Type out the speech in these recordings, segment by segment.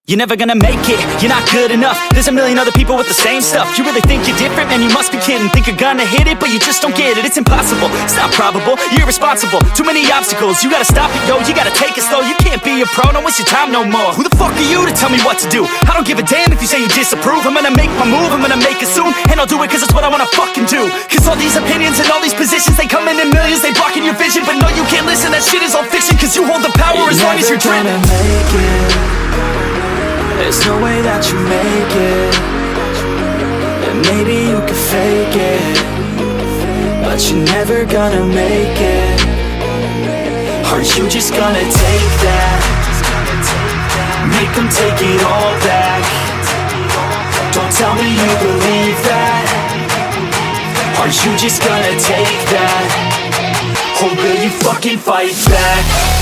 You're never gonna make it, you're not good enough. There's a million other people with the same stuff. You really think you're different? Man, you must be kidding. Think you're gonna hit it, but you just don't get it. It's impossible, it's not probable, you're irresponsible. Too many obstacles, you gotta stop it, yo. You gotta take it slow, you can't be a pro. Don't waste your time no more. Who the fuck are you to tell me what to do? I don't give a damn if you say you disapprove. I'm gonna make my move, I'm gonna make it soon. And I'll do it cause it's what I wanna fucking do. Cause all these opinions and all these positions, they come in millions, they blocking your vision. But no, you can't listen, that shit is all fiction. Cause you hold the power as long as you're dreaming. Make it. There's no way that you make it. And maybe you can fake it, but you're never gonna make it. Are you just gonna take that? Make them take it all back. Don't tell me you believe that. Are you just gonna take that? Or will you fucking fight back?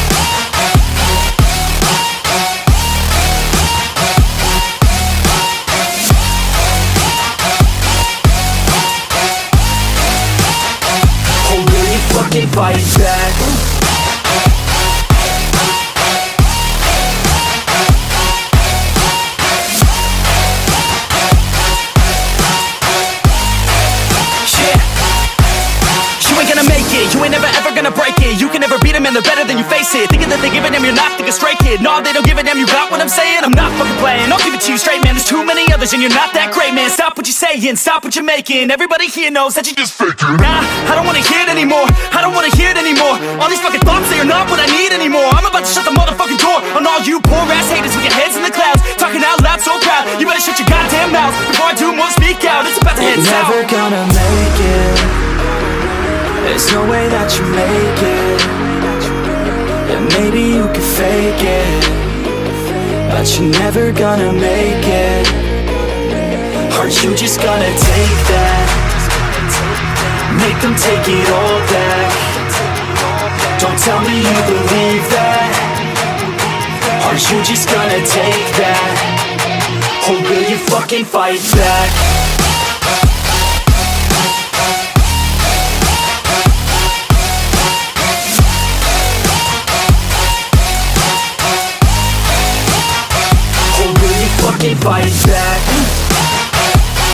Fucking fight back. You ain't gonna make it, you ain't never ever gonna break it. You can never beat them and they're better than you face it. Thinking that they give a damn, you're not thinking straight, kid. No, they don't give a damn, you got what I'm saying? I'm not fucking playing, I'll give it to you straight, man. There's too many others and you're not that great, man. Stop what you're saying, stop what you're making. Everybody here knows that you just faking. Nah, I don't wanna hear it anymore, I don't wanna hear it anymore. All these fucking thoughts, they are not what I need anymore. I'm about to shut the motherfucking door on all you poor ass haters with your heads in the clouds, talking out loud so proud. You better shut your goddamn mouth before I do more, speak out. It's about to head south. You're never gonna make it. There's no way that you make it. And maybe you can fake it, but you're never gonna make it. Are you just gonna take that? Make them take it all back. Don't tell me you believe that. Are you just gonna take that? Or will you fucking fight back?